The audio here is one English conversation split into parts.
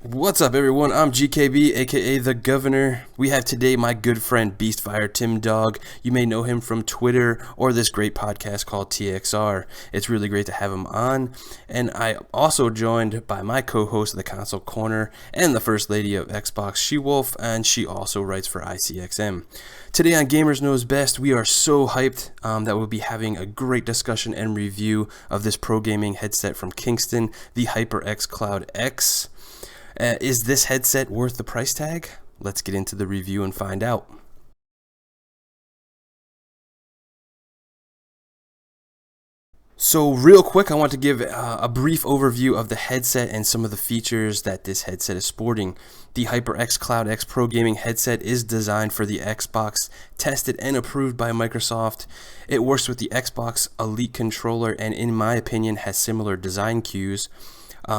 What's up, everyone? I'm GKB, aka The Governor. We have today my good friend Beastfire Tim Dog. You may know him from Twitter or this great podcast called TXR. It's really great to have him on. And I also joined by my co-host of the Console Corner and the First Lady of Xbox, She-Wolf, and she also writes for ICXM. Today on Gamers Knows Best, we are so hyped that we'll be having a great discussion and review of this pro gaming headset from Kingston, the HyperX CloudX. Is this headset worth the price tag? Let's get into the review and find out. So real quick, I want to give a brief overview of the headset and some of the features that this headset is sporting. The HyperX CloudX Pro Gaming headset is designed for the Xbox, tested and approved by Microsoft. It works with the Xbox Elite controller and in my opinion has similar design cues.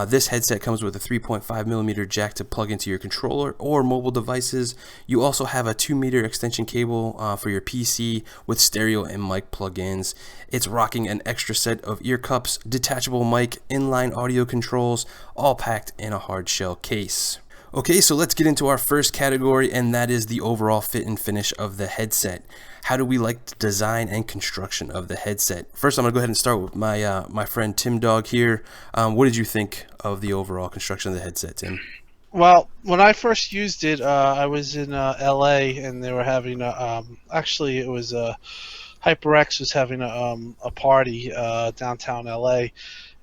This headset comes with a 3.5mm jack to plug into your controller or mobile devices. You also have a 2-meter extension cable for your PC with stereo and mic plugins. It's rocking an extra set of ear cups, detachable mic, inline audio controls, all packed in a hard shell case. Okay, so let's get into our first category, and that is the overall fit and finish of the headset. How do we like the design and construction of the headset? First, I'm going to go ahead and start with my friend Tim Dog here. What did you think of the overall construction of the headset, Tim? Well, when I first used it, I was in LA, and they were having actually it was HyperX was having a party downtown LA,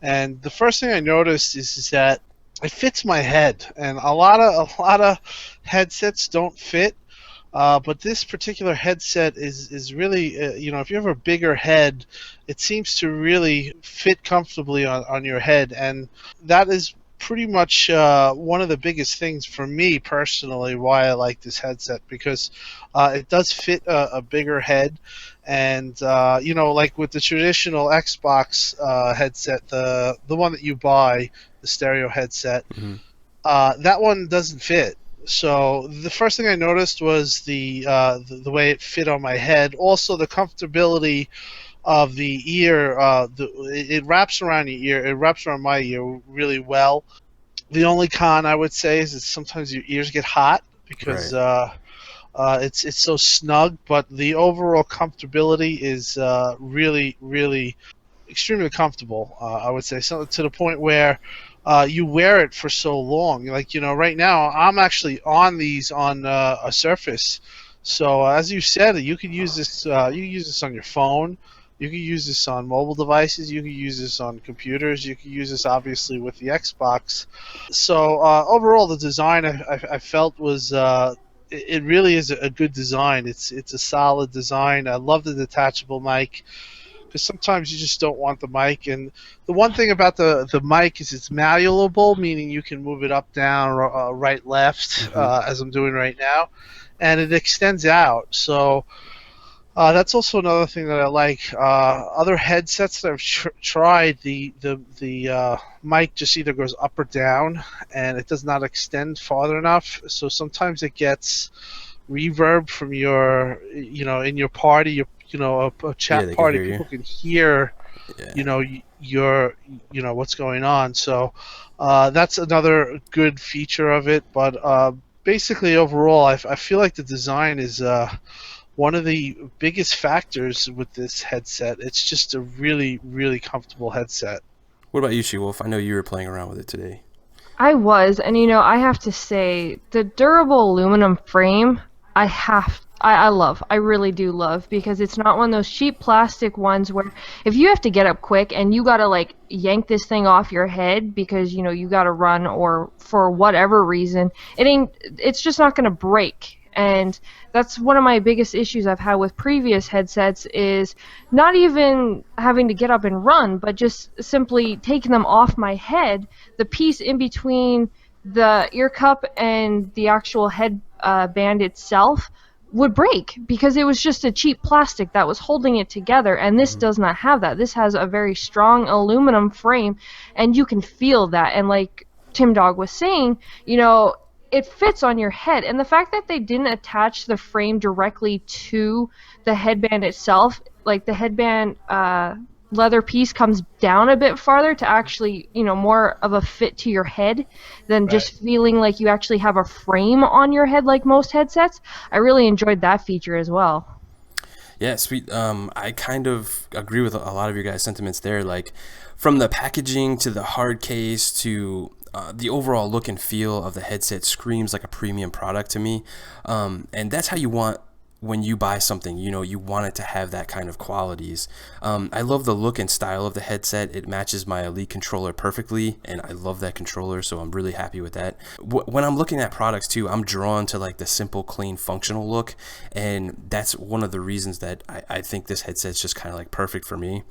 and the first thing I noticed is that it fits my head, and a lot of headsets don't fit. But this particular headset is really, if you have a bigger head, it seems to really fit comfortably on your head. And that is pretty much one of the biggest things for me personally why I like this headset, because it does fit a bigger head. And, like with the traditional Xbox headset, the one that you buy, the stereo headset, Mm-hmm. that one doesn't fit. So the first thing I noticed was the way it fit on my head. Also, the comfortability of the ear. It wraps around your ear. It wraps around my ear really well. The only con I would say is that sometimes your ears get hot because Right. it's so snug. But the overall comfortability is really extremely comfortable. I would say, so to the point where you wear it for so long. Like, right now I'm actually on these on a Surface. So as you said, you could use this. You can use this on your phone. You can use this on mobile devices. You can use this on computers. You can use this obviously with the Xbox. So overall, the design I felt was. It really is a good design. It's a solid design. I love the detachable mic because sometimes you just don't want the mic. And the one thing about the mic is it's malleable, meaning you can move it up, down, right, left, Mm-hmm. as I'm doing right now, and it extends out. So that's also another thing that I like. Other headsets that I've tried, the mic just either goes up or down, and it does not extend farther enough. So sometimes it gets reverb from in your party, a Yeah, chat they can party, hear you. people can hear, Yeah. your, what's going on. So that's another good feature of it. But basically, overall, I feel like the design is one of the biggest factors with this headset. It's just a really comfortable headset. What about you, She-Wolf? I know you were playing around with it today. I was, and I have to say, the durable aluminum frame, I love. I really do love because it's not one of those cheap plastic ones where if you have to get up quick and you gotta like yank this thing off your head because you gotta run or for whatever reason, it's just not gonna break. And that's one of my biggest issues I've had with previous headsets is not even having to get up and run, but just simply taking them off my head. The piece in between the ear cup and the actual head band itself would break because it was just a cheap plastic that was holding it together, and this Mm-hmm. does not have that. This has a very strong aluminum frame, and you can feel that. And like Tim Dog was saying, it fits on your head, and the fact that they didn't attach the frame directly to the headband itself, like the headband leather piece comes down a bit farther to actually, more of a fit to your head than just feeling like you actually have a frame on your head like most headsets. I really enjoyed that feature as well. Yeah, sweet. I kind of agree with a lot of your guys' sentiments there. Like, from the packaging to the hard case to the overall look and feel of the headset screams like a premium product to me. And that's how you want when you buy something. You want it to have that kind of qualities. I love the look and style of the headset. It matches my Elite controller perfectly, and I love that controller, so I'm really happy with that. When I'm looking at products too, I'm drawn to like the simple, clean, functional look, and that's one of the reasons that I think this headset's just kind of like perfect for me.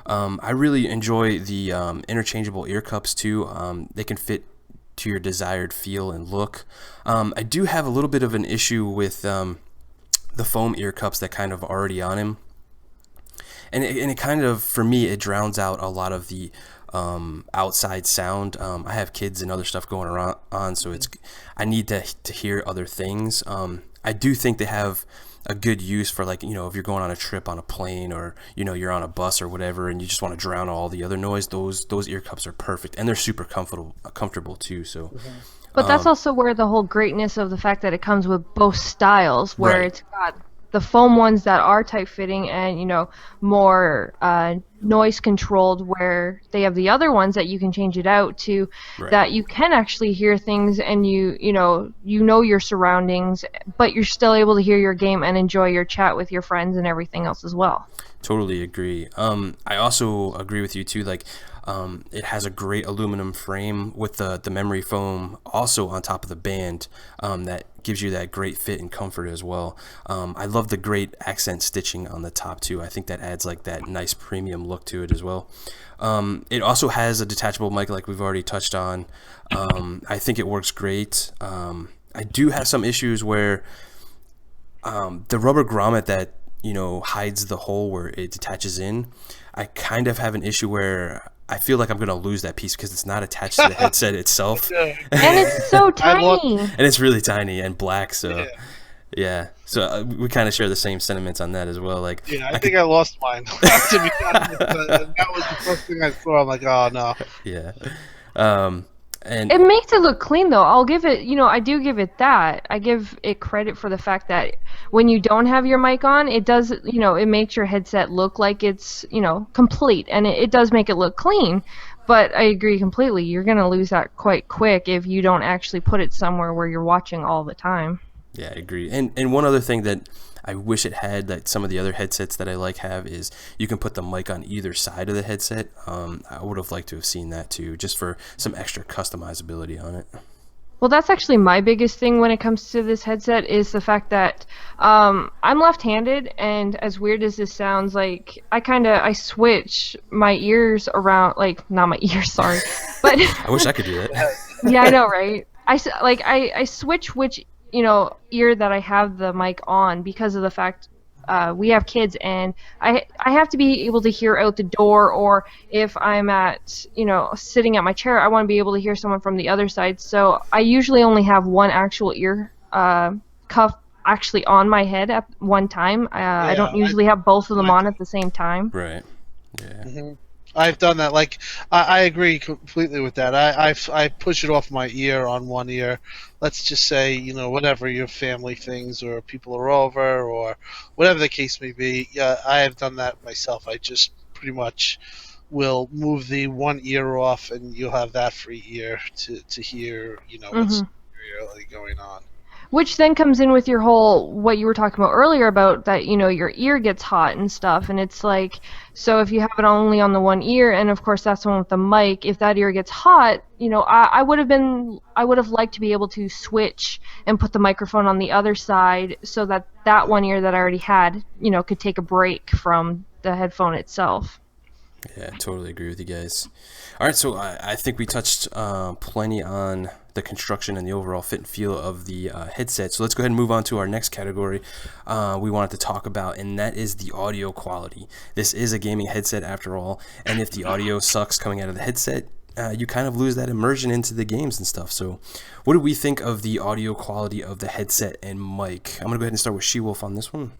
I really enjoy the interchangeable ear cups too. They can fit to your desired feel and look. I do have a little bit of an issue with the foam ear cups that kind of already on him, and it kind of, for me, it drowns out a lot of the outside sound. I have kids and other stuff going on, so I need to hear other things. I do think they have a good use for, like, if you're going on a trip on a plane, or you're on a bus or whatever, and you just want to drown all the other noise. Those ear cups are perfect, and they're super comfortable too. So. But that's also where the whole greatness of the fact that it comes with both styles, where Right. it's got the foam ones that are tight fitting and more noise controlled, where they have the other ones that you can change it out to, Right. that you can actually hear things, and you know your surroundings, but you're still able to hear your game and enjoy your chat with your friends and everything else as well. Totally agree. I also agree with you too. Like, it has a great aluminum frame with the memory foam also on top of the band, that gives you that great fit and comfort as well. I love the great accent stitching on the top too. I think that adds like that nice premium look to it as well. It also has a detachable mic, like we've already touched on. I think it works great. I do have some issues where the rubber grommet that hides the hole where it detaches in, I kind of have an issue where I feel like I'm gonna lose that piece because it's not attached to the headset itself. And it's so tiny. And it's really tiny and black, so yeah. So we kind of share the same sentiments on that as well. Like, I think I lost mine. To be honest, that was the first thing I saw. I'm like, oh no. Yeah. And It makes it look clean, though. I'll give it, I do give it that. I give it credit for the fact that when you don't have your mic on, it does, it makes your headset look like it's, complete, and it does make it look clean. But I agree completely. You're going to lose that quite quick if you don't actually put it somewhere where you're watching all the time. Yeah, I agree. And one other thing that I wish it had that some of the other headsets that I like have is you can put the mic on either side of the headset. I would have liked to have seen that too, just for some extra customizability on it. Well, that's actually my biggest thing when it comes to this headset, is the fact that I'm left-handed, and as weird as this sounds, like, I switch my ears around, like, not my ears, sorry, but I wish I could do that. yeah, I know, right? I switch which ear that I have the mic on, because of the fact we have kids, and I have to be able to hear out the door, or if I'm at sitting at my chair, I want to be able to hear someone from the other side. So I usually only have one actual ear cuff actually on my head at one time. I don't usually have both of them on at the same time. Right. Yeah. Mm-hmm. I've done that. Like, I agree completely with that. I push it off my ear on one ear. Let's just say, whatever your family things, or people are over, or whatever the case may be. Yeah, I have done that myself. I just pretty much will move the one ear off, and you'll have that free ear to hear, what's really going on. Which then comes in with your whole, what you were talking about earlier about that, your ear gets hot and stuff, and it's like, so if you have it only on the one ear, and of course that's the one with the mic, if that ear gets hot, I would have liked to be able to switch and put the microphone on the other side, so that one ear that I already had, could take a break from the headphone itself. Yeah, I totally agree with you guys. All right, so I think we touched plenty on the construction and the overall fit and feel of the headset. So let's go ahead and move on to our next category we wanted to talk about, and that is the audio quality. This is a gaming headset after all, and if the audio sucks coming out of the headset, you kind of lose that immersion into the games and stuff. So what do we think of the audio quality of the headset and mic? I'm going to go ahead and start with She-Wolf on this one.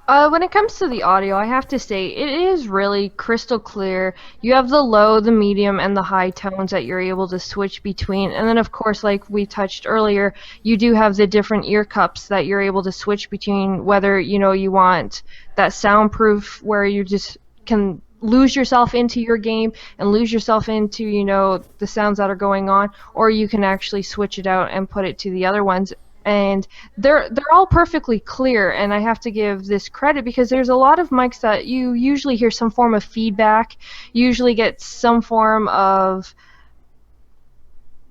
When it comes to the audio, I have to say it is really crystal clear. You have the low, the medium, and the high tones that you're able to switch between. And then, of course, like we touched earlier, you do have the different ear cups that you're able to switch between, whether, you want that soundproof where you just can lose yourself into your game and lose yourself into, the sounds that are going on, or you can actually switch it out and put it to the other ones. And they're all perfectly clear, and I have to give this credit because there's a lot of mics that you usually hear some form of feedback, usually get some form of,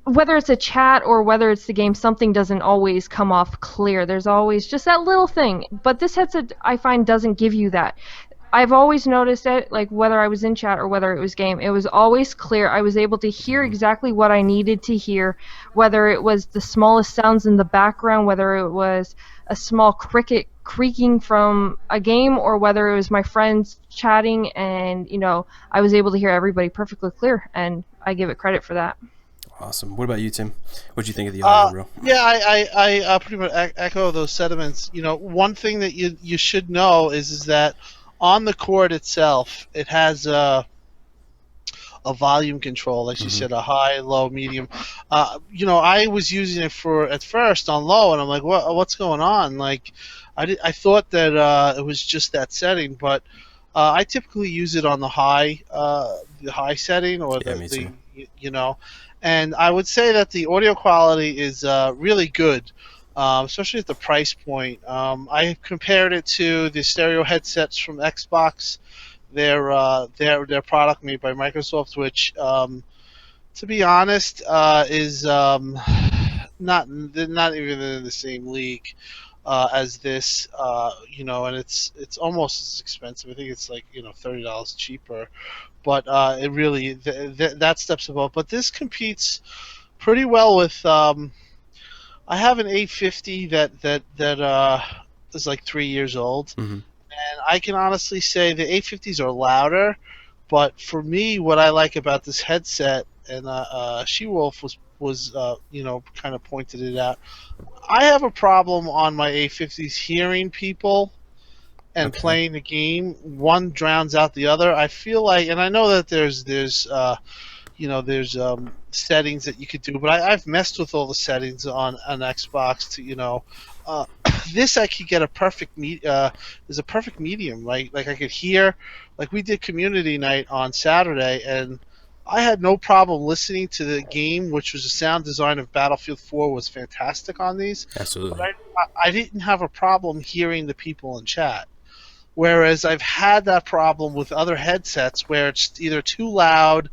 whether it's a chat or whether it's the game, something doesn't always come off clear. There's always just that little thing, but this headset I find doesn't give you that. I've always noticed it, like whether I was in chat or whether it was game, it was always clear. I was able to hear exactly what I needed to hear, whether it was the smallest sounds in the background, whether it was a small cricket creaking from a game, or whether it was my friends chatting, and I was able to hear everybody perfectly clear, and I give it credit for that. Awesome. What about you, Tim? What do you think of the audio, bro? Yeah, I pretty much echo those sentiments. One thing that you should know is that on the cord itself, it has a volume control, like you said, a high, low, medium. I was using it at first on low, and I'm like, what's going on? Like, I thought that it was just that setting, but I typically use it on the high setting, or the and I would say that the audio quality is really good, especially at the price point. I compared it to the stereo headsets from Xbox, their product made by Microsoft, which, to be honest, is not even in the same league as this. And it's almost as expensive. I think it's like $30 cheaper, but it really that steps above. But this competes pretty well with. I have an 850 that is like 3 years old. And I can honestly say the 850s are louder, but for me, what I like about this headset, and She-Wolf was kind of pointed it out, I have a problem on my 850s hearing people and playing the game. One drowns out the other. I feel like, and I know that there's settings that you could do, but I've messed with all the settings on Xbox to this I could get a perfect there's a perfect medium, right? Like I could hear, like we did community night on Saturday, and I had no problem listening to the game, which was the sound design of Battlefield 4 was fantastic on these. Absolutely. But I didn't have a problem hearing the people in chat. Whereas I've had that problem with other headsets where it's either too loud,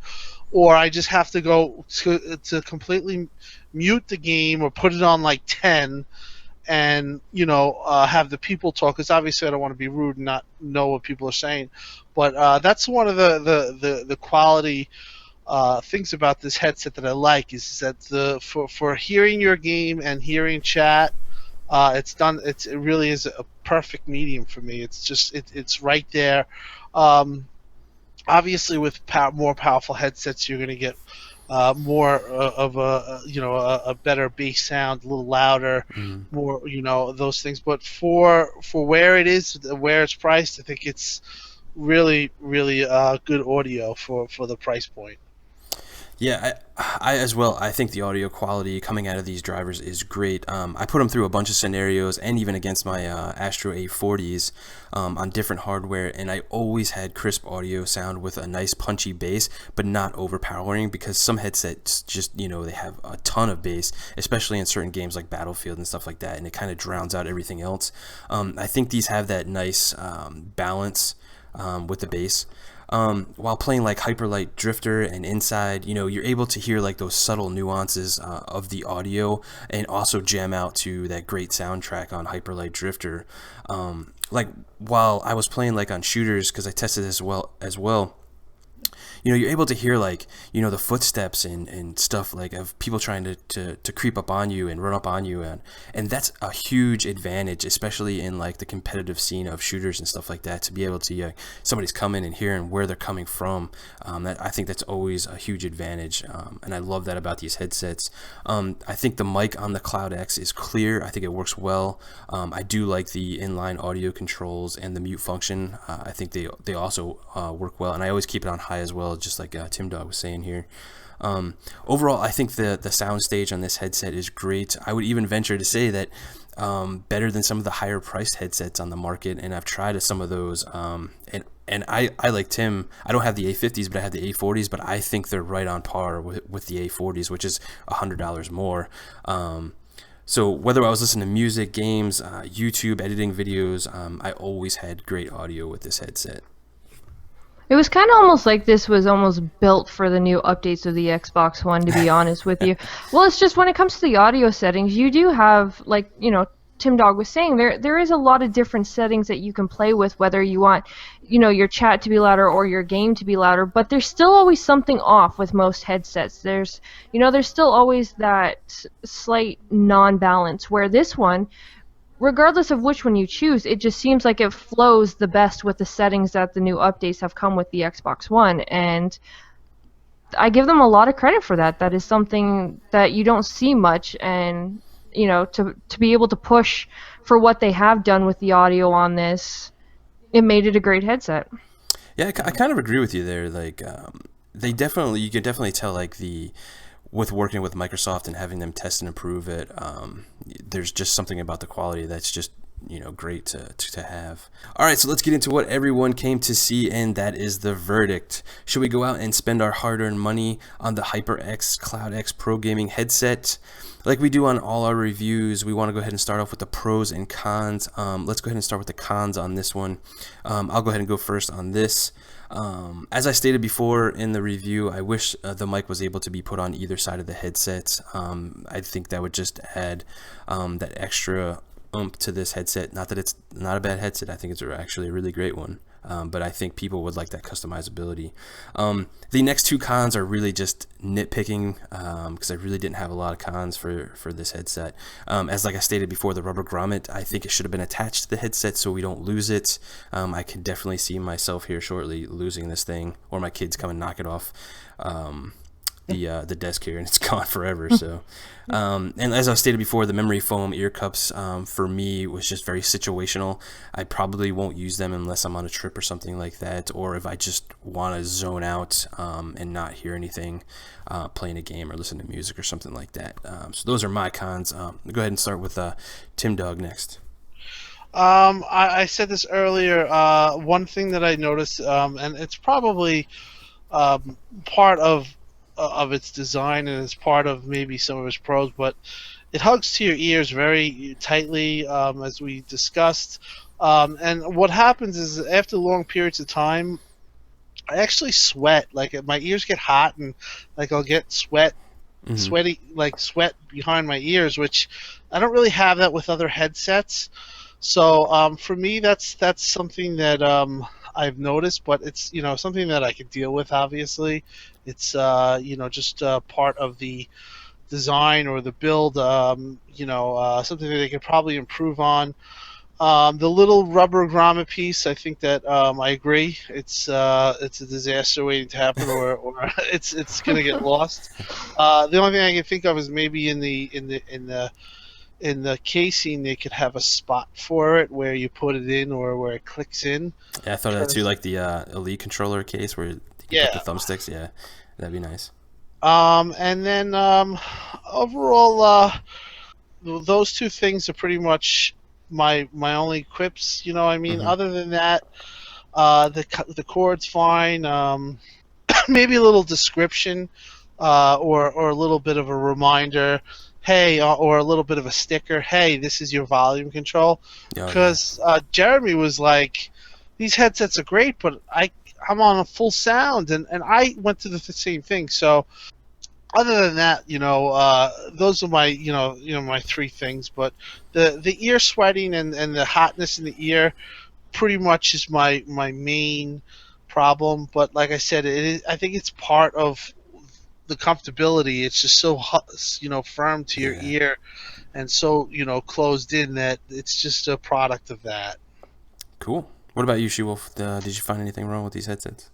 or I just have to go to completely mute the game or put it on like 10 and have the people talk, because obviously I don't want to be rude and not know what people are saying. But that's one of the quality things about this headset that I like, is that for hearing your game and hearing chat, it really is a perfect medium for me. It's just it's right there. Obviously, with more powerful headsets, you're going to get more of a better bass sound, a little louder, more those things. But for where it is, where it's priced, I think it's really good audio for the price point. Yeah, I as well. I think the audio quality coming out of these drivers is great. I put them through a bunch of scenarios, and even against my Astro A40s on different hardware, and I always had crisp audio sound with a nice punchy bass, but not overpowering, because some headsets just, they have a ton of bass, especially in certain games like Battlefield and stuff like that, and it kind of drowns out everything else. I think these have that nice balance with the bass. While playing like Hyperlight Drifter and Inside, you're able to hear like those subtle nuances of the audio, and also jam out to that great soundtrack on Hyperlight Drifter. Like while I was playing like on shooters, because I tested this as well, you're able to hear like the footsteps and stuff like of people trying to creep up on you and run up on you, and that's a huge advantage, especially in like the competitive scene of shooters and stuff like that, to be able to somebody's coming and hearing where they're coming from. That I think that's always a huge advantage, and I love that about these headsets. I think the mic on the CloudX is clear. I think it works well. I do like the inline audio controls and the mute function. I think they also work well, and I always keep it on high as well, just like Tim Dog was saying here. Overall, I think the sound stage on this headset is great. I would even venture to say that better than some of the higher priced headsets on the market, and I've tried some of those. And I like Tim. I don't have the A50s, but I have the A40s, but I think they're right on par with the A40s, which is $100 more. So whether I was listening to music, games, YouTube, editing videos, I always had great audio with this headset. It was kind of almost like this was almost built for the new updates of the Xbox One, to be honest with you. Well, it's just when it comes to the audio settings, you do have, like, Tim Dog was saying, there is a lot of different settings that you can play with, whether you want, your chat to be louder or your game to be louder, but there's still always something off with most headsets. There's still always that slight non-balance, where this one, regardless of which one you choose, it just seems like it flows the best with the settings that the new updates have come with the Xbox One, and I give them a lot of credit for that. That is something that you don't see much, and to be able to push for what they have done with the audio on this, it made it a great headset. Yeah, I kind of agree with you there. Like, you can definitely tell, like, with working with Microsoft and having them test and improve it, there's just something about the quality that's just great to have. All right, so let's get into what everyone came to see, and that is the verdict. Should we go out and spend our hard-earned money on the HyperX CloudX Pro Gaming headset? Like we do on all our reviews, we want to go ahead and start off with the pros and cons. Let's go ahead and start with the cons on this one. I'll go ahead and go first on this. As I stated before in the review, I wish the mic was able to be put on either side of the headset. I think that would just add that extra oomph to this headset. Not that it's not a bad headset. I think it's actually a really great one. But I think people would like that customizability. The next two cons are really just nitpicking, because I really didn't have a lot of cons for this headset. As like I stated before, the rubber grommet, I think it should have been attached to the headset so we don't lose it. I can definitely see myself here shortly losing this thing, or my kids come and knock it off the desk here, and it's gone forever. So and as I stated before, the memory foam ear cups for me was just very situational. I probably won't use them unless I'm on a trip or something like that, or if I just want to zone out and not hear anything, playing a game or listen to music or something like that. So those are my cons. Go ahead and start with Tim Dog next. I said this earlier. One thing that I noticed, and it's probably part of its design, and it's part of maybe some of its pros, but it hugs to your ears very tightly, as we discussed. And what happens is, after long periods of time, I actually sweat. Like, my ears get hot, and like I'll get sweaty, like sweat behind my ears, which I don't really have that with other headsets. So for me, that's something that I've noticed, but it's something that I could deal with. Obviously, it's just part of the design or the build. Something that they could probably improve on. The little rubber grommet piece, I think that I agree. It's a disaster waiting to happen, or it's gonna get lost. The only thing I can think of is maybe in the casing they could have a spot for it where you put it in or where it clicks in. Yeah, I thought of that too, like the Elite controller case where you put the thumbsticks. Yeah, that'd be nice. And then overall, those two things are pretty much my only quips. Other than that, the cord's fine. Maybe a little description, or a little bit of a reminder. Hey, or a little bit of a sticker. Hey, this is your volume control. Because Jeremy was like, these headsets are great, but I'm on a full sound, and I went through the same thing. So other than that, those are my my three things. But the ear sweating and the hotness in the ear pretty much is my main problem. But like I said, I think it's part of the comfortability. It's just so firm to your Yeah. ear and so closed in that it's just a product of that. Cool. What about you, She-Wolf? Did you find anything wrong with these headsets?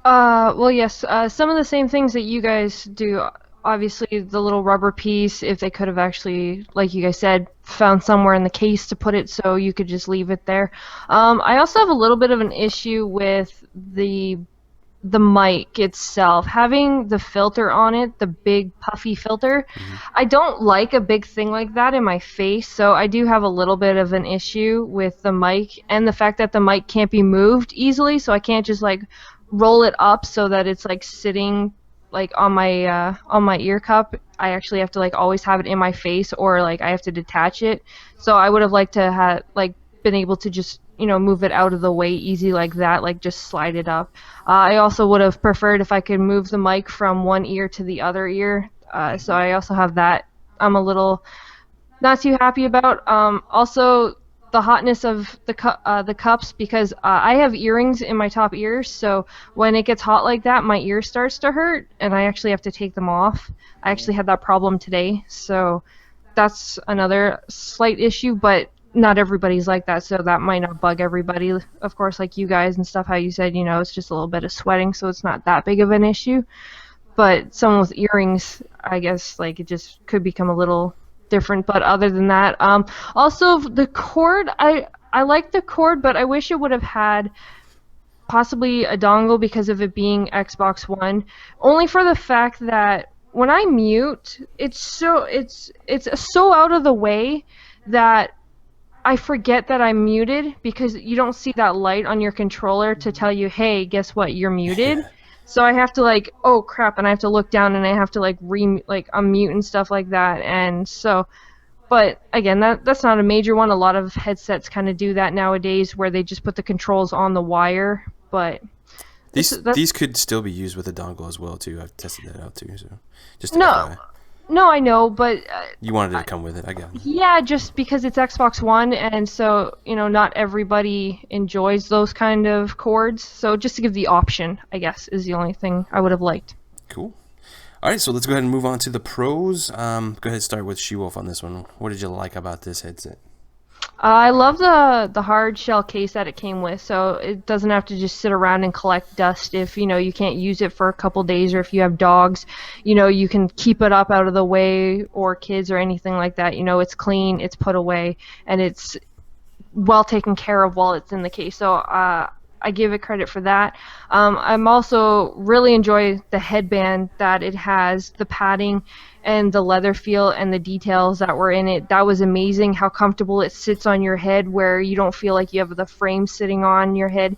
Well, yes, some of the same things that you guys do. Obviously, the little rubber piece, if they could have actually, like you guys said, found somewhere in the case to put it so you could just leave it there. I also have a little bit of an issue with the mic itself having the filter on it, the big puffy filter. Mm-hmm. I don't like a big thing like that in my face, so I do have a little bit of an issue with the mic and the fact that the mic can't be moved easily, so I can't just like roll it up so that it's like sitting like on my ear cup. I actually have to like always have it in my face, or like I have to detach it. So I would have liked to have like been able to just move it out of the way easy like that, like just slide it up. I also would have preferred if I could move the mic from one ear to the other ear. So I also have that. I'm a little not too happy about. Also, the hotness of the cups, because I have earrings in my top ears, so when it gets hot like that, my ear starts to hurt, and I actually have to take them off. I actually had that problem today, so that's another slight issue, but not everybody's like that, so that might not bug everybody. Of course, like you guys and stuff, how you said, it's just a little bit of sweating, so it's not that big of an issue. But someone with earrings, I guess, like it just could become a little different. But other than that, also the cord, I like the cord, but I wish it would have had possibly a dongle because of it being Xbox One, only for the fact that when I mute, it's so out of the way that I forget that I'm muted, because you don't see that light on your controller to tell you, hey, guess what, you're muted. Yeah. So I have to like, oh crap, and I have to look down and I have to like unmute and stuff like that. And so, but again, that's not a major one. A lot of headsets kind of do that nowadays, where they just put the controls on the wire. But These could still be used with a dongle as well too. I've tested that out too. So just to no, FYI. no, I know, but You wanted it to come with it. I got it. yeah, just because it's Xbox One, and so not everybody enjoys those kind of cords. So just to give the option, I guess, is the only thing I would have liked. Cool. All right, so let's go ahead and move on to the pros. Go ahead and start with She-Wolf on this one. What did you like about this headset? I love the hard shell case that it came with, so it doesn't have to just sit around and collect dust if you can't use it for a couple days, or if you have dogs, you can keep it up out of the way, or kids or anything like that. It's clean, it's put away, and it's well taken care of while it's in the case. So I give it credit for that. I'm also really enjoy the headband that it has, the padding and the leather feel and the details that were in it. That was amazing how comfortable it sits on your head, where you don't feel like you have the frame sitting on your head.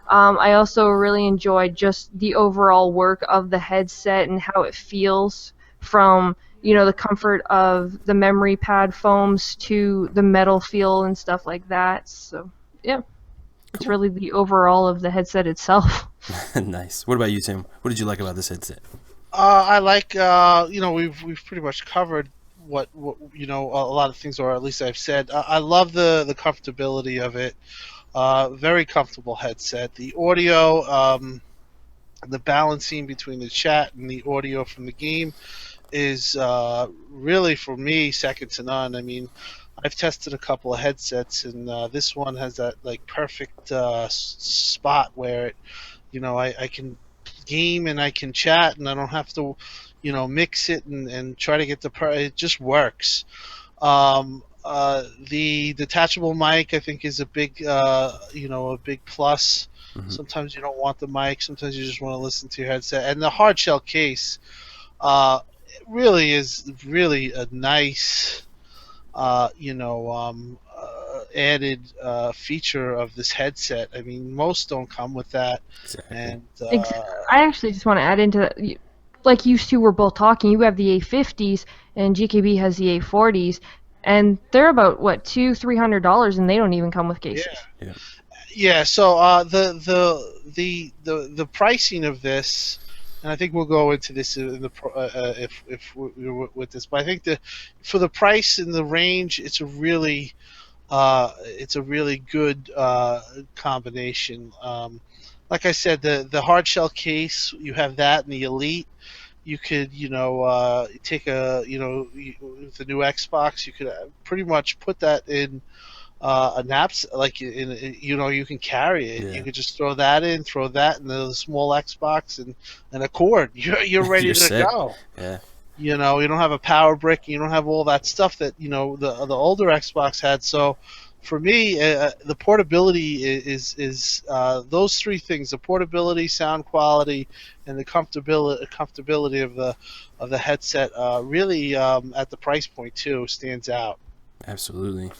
I also really enjoyed just the overall work of the headset and how it feels, from the comfort of the memory pad foams to the metal feel and stuff like that. So yeah. It's really the overall of the headset itself. Nice. What about you, Tim? What did you like about this headset? I like we've pretty much covered what a lot of things, or at least I've said. I love the comfortability of it. Very comfortable headset. The audio, the balancing between the chat and the audio from the game is really, for me, second to none. I mean, I've tested a couple of headsets, and this one has that like perfect spot where I can game and I can chat, and I don't have to mix it and try to get it just works. The detachable mic, I think, is a big a big plus. Mm-hmm. Sometimes you don't want the mic, sometimes you just want to listen to your headset. And the hard shell case really is really a nice added feature of this headset. I mean, most don't come with that. Exactly. And I actually just want to add into that. Like you two were both talking, you have the A50s and GKB has the A40s, and they're about what $200-300, and they don't even come with cases. Yeah. So the pricing of this, and I think we'll go into this in the if we're with this, but I think for the price and the range, it's a really good combination. like I said, the hard shell case, you have that in the Elite. You could, take with the new Xbox, you could pretty much put that in a naps like you can carry it. You Yeah. could just throw that in the small Xbox and a cord. You're ready You're to set. go. Yeah. You don't have a power brick. You don't have all that stuff that the older Xbox had. So for me, the portability is those three things: the portability, sound quality, and the comfortability of the headset. Really, at the price point too, stands out. Absolutely.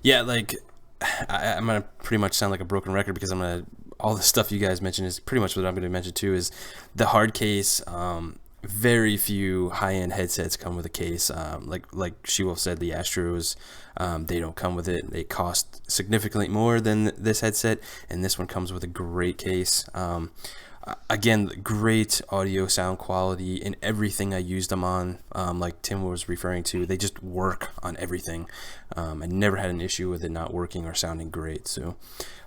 Yeah, like I'm gonna pretty much sound like a broken record because all the stuff you guys mentioned is pretty much what I'm gonna mention too. Is the hard case. Very few high-end headsets come with a case. Like Shewulf said, the Astros, they don't come with it. They cost significantly more than this headset, and this one comes with a great case. Again, great audio sound quality in everything I used them on. Like Tim was referring to, they just work on everything. I never had an issue with it not working or sounding great. So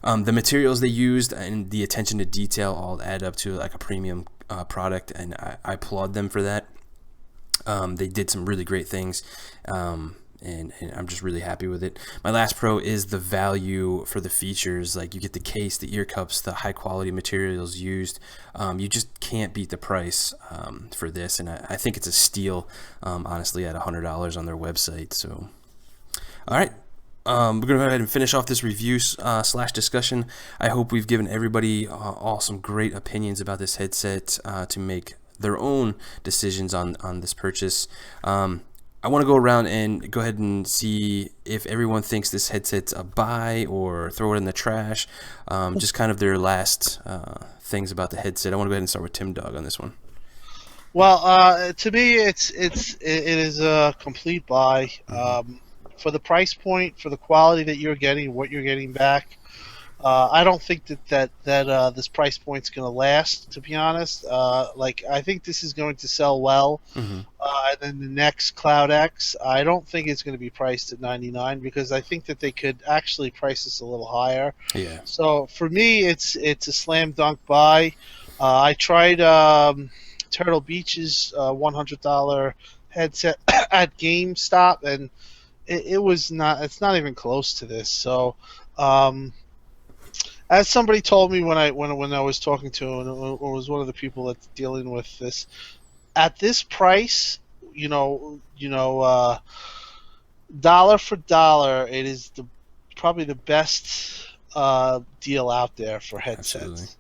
the materials they used and the attention to detail all add up to like a premium product, and I applaud them for that. They did some really great things, and I'm just really happy with it. My last pro is the value for the features. Like you get the case, the ear cups, the high quality materials used. You just can't beat the price for this, and I think it's a steal, honestly, at $100 on their website. So, all right. We're going to go ahead and finish off this review slash discussion. I hope we've given everybody all some great opinions about this headset to make their own decisions on this purchase. I want to go around and go ahead and see if everyone thinks this headset's a buy or throw it in the trash. Just kind of their last things about the headset. I want to go ahead and start with Tim Dog on this one. Well, to me, it is a complete buy. For the price point, for the quality that you're getting, what you're getting back, I don't think that this price point's going to last. To be honest, I think this is going to sell well. And then the next CloudX, I don't think it's going to be priced at $99 because I think that they could actually price this a little higher. Yeah. So for me, it's a slam dunk buy. I tried Turtle Beach's $100 headset at GameStop, and it's not even close to this. So as somebody told me when I was talking to him, and it was one of the people that's dealing with this, at this price, dollar for dollar, it is probably the best deal out there for headsets.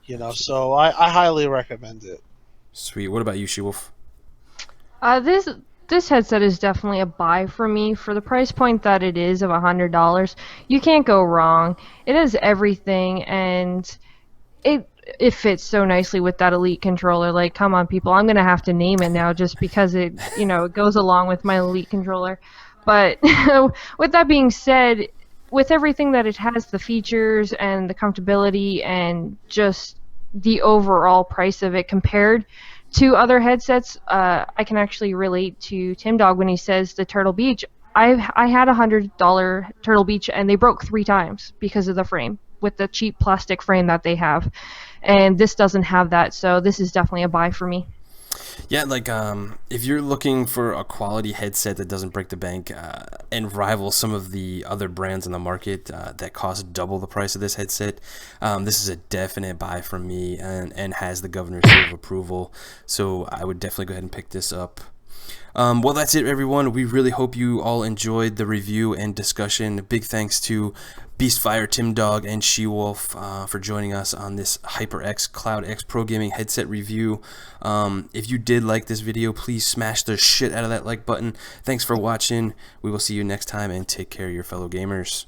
Absolutely. So I highly recommend it. Sweet. What about you, Shewulf? This headset is definitely a buy for me. For the price point that it is of $100, you can't go wrong. It has everything, and it fits so nicely with that Elite controller. Like, come on, people, I'm gonna have to name it now just because it goes along with my Elite controller. But with that being said, with everything that it has, the features and the comfortability and just the overall price of it compared to other headsets, I can actually relate to Tim Dog when he says the Turtle Beach. I had a $100 Turtle Beach, and they broke 3 times because of the frame, with the cheap plastic frame that they have. And this doesn't have that, so this is definitely a buy for me. Yeah, like if you're looking for a quality headset that doesn't break the bank and rival some of the other brands on the market that cost double the price of this headset, this is a definite buy from me and has the governor's seal of approval. So I would definitely go ahead and pick this up. Well, that's it, everyone. We really hope you all enjoyed the review and discussion. Big thanks to Beastfire, Tim Dog, and Shewulf for joining us on this HyperX CloudX Pro Gaming headset review. If you did like this video, please smash the shit out of that like button. Thanks for watching. We will see you next time, and take care of your fellow gamers.